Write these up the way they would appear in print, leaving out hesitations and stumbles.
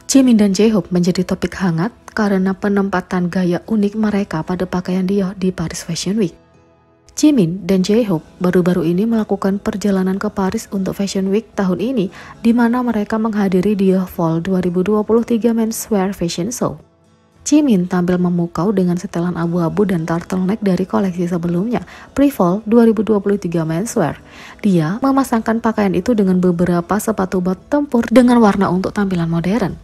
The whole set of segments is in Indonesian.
Jimin dan J-Hope menjadi topik hangat karena penempatan gaya unik mereka pada pakaian Dior di Paris Fashion Week. Jimin dan J-Hope baru-baru ini melakukan perjalanan ke Paris untuk Fashion Week tahun ini, di mana mereka menghadiri Dior Fall 2023 Menswear Fashion Show. Jimin tampil memukau dengan setelan abu-abu dan turtleneck dari koleksi sebelumnya, Pre-Fall 2023 Menswear. Dia memasangkan pakaian itu dengan beberapa sepatu bot tempur dengan warna untuk tampilan modern.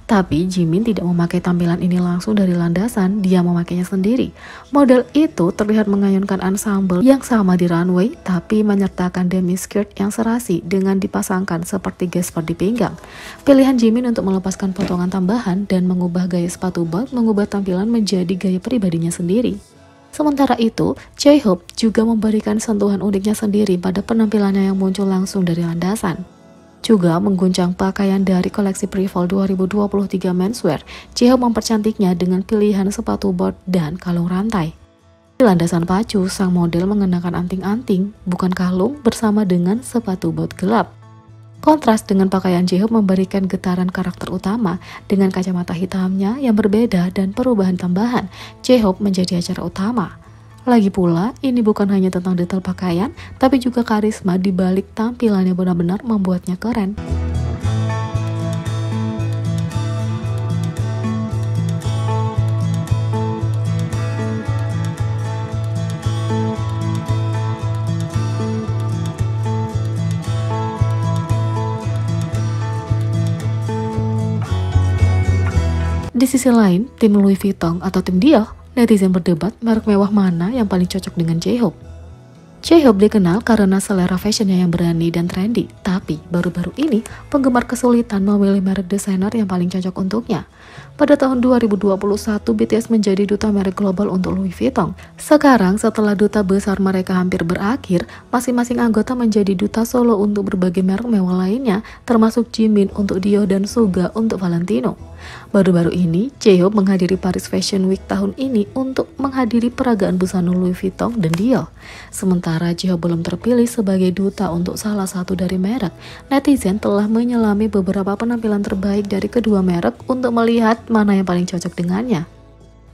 Tapi Jimin tidak memakai tampilan ini langsung dari landasan, dia memakainya sendiri. Model itu terlihat mengayunkan ensemble yang sama di runway, tapi menyertakan demi skirt yang serasi dengan dipasangkan seperti gesper di pinggang. Pilihan Jimin untuk melepaskan potongan tambahan dan mengubah gaya sepatu bot mengubah tampilan menjadi gaya pribadinya sendiri. Sementara itu, J-Hope juga memberikan sentuhan uniknya sendiri pada penampilannya yang muncul langsung dari landasan. Juga mengguncang pakaian dari koleksi Pre-Fall 2023 Menswear, J-Hope mempercantiknya dengan pilihan sepatu bot dan kalung rantai. Di landasan pacu, sang model mengenakan anting-anting, bukan kalung, bersama dengan sepatu bot gelap. Kontras dengan pakaian J-Hope memberikan getaran karakter utama dengan kacamata hitamnya yang berbeda dan perubahan tambahan. J-Hope menjadi acara utama. Lagi pula, ini bukan hanya tentang detail pakaian, tapi juga karisma di balik tampilannya benar-benar membuatnya keren. Di sisi lain, tim Louis Vuitton atau tim Dior, netizen berdebat merek mewah mana yang paling cocok dengan J-Hope. J-Hope dikenal karena selera fashionnya yang berani dan trendy, tapi baru-baru ini penggemar kesulitan memilih merek desainer yang paling cocok untuknya. Pada tahun 2021, BTS menjadi duta merek global untuk Louis Vuitton. Sekarang, setelah duta besar mereka hampir berakhir, masing-masing anggota menjadi duta solo untuk berbagai merek mewah lainnya, termasuk Jimin untuk Dior dan Suga untuk Valentino. Baru-baru ini, J-Hope menghadiri Paris Fashion Week tahun ini untuk menghadiri peragaan busana Louis Vuitton dan Dior. Sementara J-Hope belum terpilih sebagai duta untuk salah satu dari merek, netizen telah menyelami beberapa penampilan terbaik dari kedua merek untuk melihat mana yang paling cocok dengannya.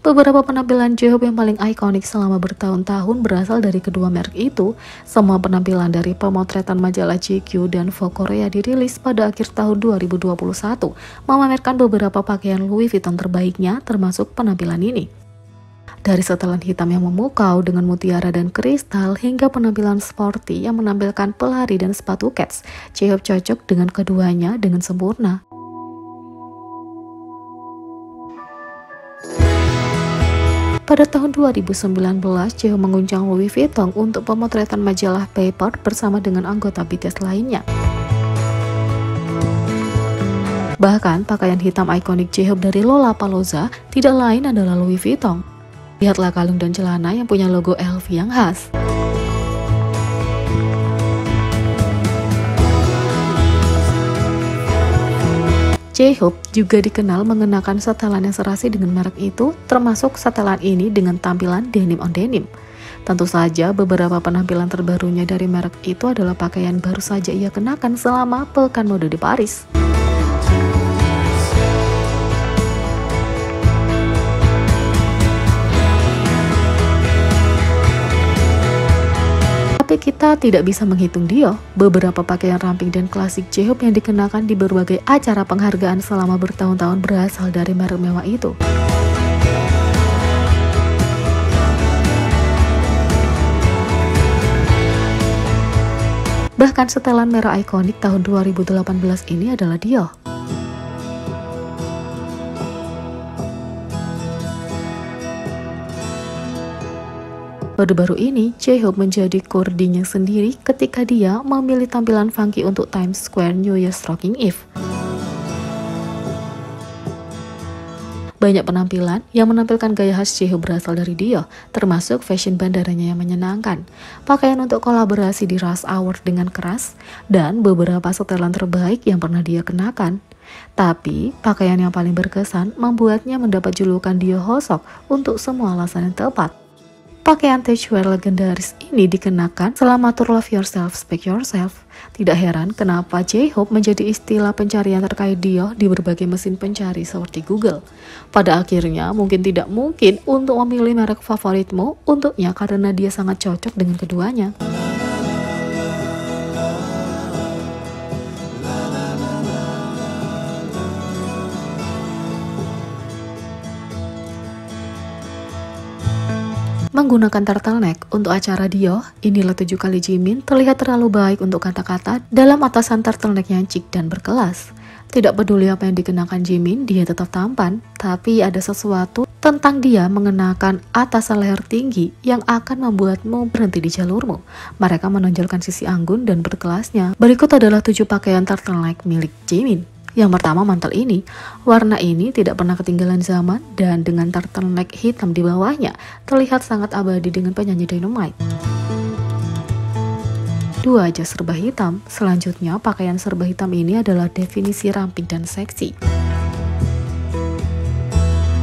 Beberapa penampilan J-Hope yang paling ikonik selama bertahun-tahun berasal dari kedua merek itu. Semua penampilan dari pemotretan majalah GQ dan Vogue Korea dirilis pada akhir tahun 2021, memamerkan beberapa pakaian Louis Vuitton terbaiknya termasuk penampilan ini. Dari setelan hitam yang memukau dengan mutiara dan kristal hingga penampilan sporty yang menampilkan pelari dan sepatu kets, J-Hope cocok dengan keduanya dengan sempurna. Pada tahun 2019, J-Hope menguncang Louis Vuitton untuk pemotretan majalah Paper bersama dengan anggota BTS lainnya. Bahkan, pakaian hitam ikonik J-Hope dari Lollapalooza tidak lain adalah Louis Vuitton. Lihatlah kalung dan celana yang punya logo LV yang khas. J-Hope juga dikenal mengenakan setelan yang serasi dengan merek itu, termasuk setelan ini dengan tampilan denim on denim. Tentu saja beberapa penampilan terbarunya dari merek itu adalah pakaian baru saja ia kenakan selama pekan mode di Paris. Tapi kita tidak bisa menghitung Dior, beberapa pakaian ramping dan klasik J-Hope yang dikenakan di berbagai acara penghargaan selama bertahun-tahun berasal dari merek mewah itu. Bahkan setelan merah ikonik tahun 2018 ini adalah Dior. Baru-baru ini, J-Hope menjadi kurdinya sendiri ketika dia memilih tampilan funky untuk Times Square New Year's Rocking Eve. Banyak penampilan yang menampilkan gaya khas J-Hope berasal dari Dior, termasuk fashion bandaranya yang menyenangkan, pakaian untuk kolaborasi di rush hour dengan keras, dan beberapa setelan terbaik yang pernah dia kenakan. Tapi, pakaian yang paling berkesan membuatnya mendapat julukan Dior Hosok untuk semua alasan yang tepat. Pakaian Teichwear legendaris ini dikenakan selama tour Love Yourself, Speak Yourself. Tidak heran kenapa J-Hope menjadi istilah pencarian terkait dia di berbagai mesin pencari seperti Google. Pada akhirnya mungkin tidak mungkin untuk memilih merek favoritmu untuknya karena dia sangat cocok dengan keduanya. Menggunakan turtleneck untuk acara Dio, inilah 7 kali Jimin terlihat terlalu baik untuk kata-kata dalam atasan turtleneck yang chic dan berkelas. Tidak peduli apa yang dikenakan Jimin, dia tetap tampan, tapi ada sesuatu tentang dia mengenakan atasan leher tinggi yang akan membuatmu berhenti di jalurmu. Mereka menonjolkan sisi anggun dan berkelasnya. Berikut adalah 7 pakaian turtleneck milik Jimin. Yang pertama, mantel ini. Warna ini tidak pernah ketinggalan zaman dan dengan turtleneck hitam di bawahnya terlihat sangat abadi dengan penyanyi Dynamite. 2. Jas serba hitam. Selanjutnya, pakaian serba hitam ini adalah definisi ramping dan seksi.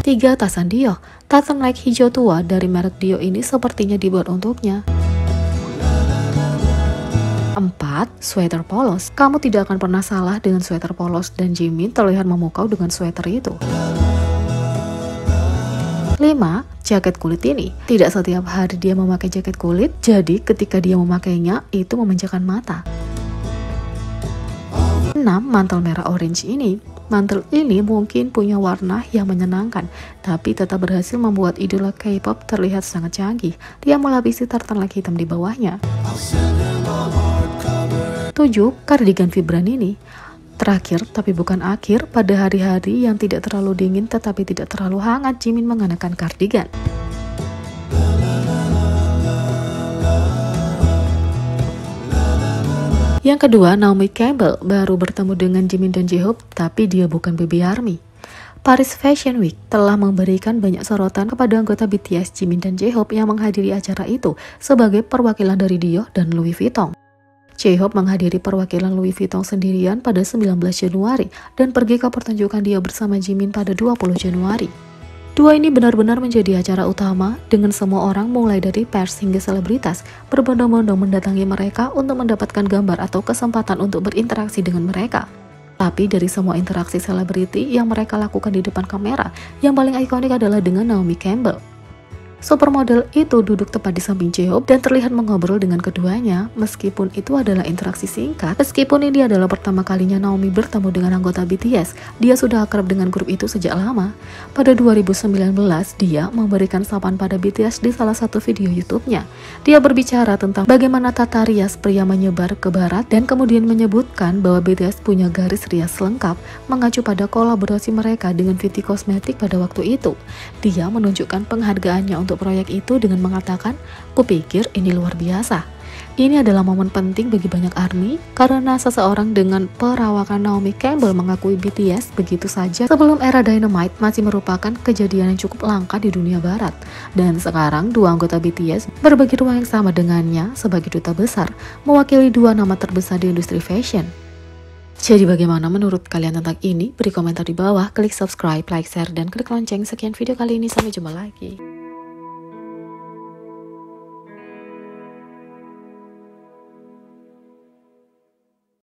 3. Tasan Dio. Turtleneck hijau tua dari merek Dio ini sepertinya dibuat untuknya. 4. Sweater polos. Kamu tidak akan pernah salah dengan sweater polos dan Jimin terlihat memukau dengan sweater itu. 5. Jaket kulit ini. Tidak setiap hari dia memakai jaket kulit, jadi ketika dia memakainya itu memanjakan mata. 6. Mantel merah orange ini. Mantel ini mungkin punya warna yang menyenangkan, tapi tetap berhasil membuat idola K-pop terlihat sangat canggih. Dia melapisi turtleneck hitam di bawahnya. 7. Kardigan fibran ini. Terakhir, tapi bukan akhir, pada hari-hari yang tidak terlalu dingin tetapi tidak terlalu hangat, Jimin mengenakan kardigan. Yang kedua, Naomi Campbell baru bertemu dengan Jimin dan J-Hope, tapi dia bukan baby army. Paris Fashion Week telah memberikan banyak sorotan kepada anggota BTS Jimin dan J-Hope yang menghadiri acara itu sebagai perwakilan dari Dior dan Louis Vuitton. J-Hope menghadiri perwakilan Louis Vuitton sendirian pada 19 Januari dan pergi ke pertunjukan Dior bersama Jimin pada 20 Januari. Dua ini benar-benar menjadi acara utama dengan semua orang mulai dari pers hingga selebritas berbondong-bondong mendatangi mereka untuk mendapatkan gambar atau kesempatan untuk berinteraksi dengan mereka. Tapi dari semua interaksi selebriti yang mereka lakukan di depan kamera, yang paling ikonik adalah dengan Naomi Campbell. Supermodel itu duduk tepat di samping J-Hope dan terlihat mengobrol dengan keduanya. Meskipun itu adalah interaksi singkat, meskipun ini adalah pertama kalinya Naomi bertemu dengan anggota BTS, dia sudah akrab dengan grup itu sejak lama. Pada 2019, dia memberikan sapaan pada BTS di salah satu video YouTube-nya. Dia berbicara tentang bagaimana tata rias pria menyebar ke barat dan kemudian menyebutkan bahwa BTS punya garis rias lengkap, mengacu pada kolaborasi mereka dengan Fenty Cosmetics pada waktu itu. Dia menunjukkan penghargaannya untuk proyek itu dengan mengatakan, "Kupikir ini luar biasa." Ini adalah momen penting bagi banyak ARMY karena seseorang dengan perawakan Naomi Campbell mengakui BTS begitu saja sebelum era Dynamite masih merupakan kejadian yang cukup langka di dunia barat. Dan sekarang dua anggota BTS berbagi ruang yang sama dengannya sebagai duta besar, mewakili dua nama terbesar di industri fashion. Jadi bagaimana menurut kalian tentang ini? Beri komentar di bawah, klik subscribe, like, share, dan klik lonceng. Sekian video kali ini, sampai jumpa lagi.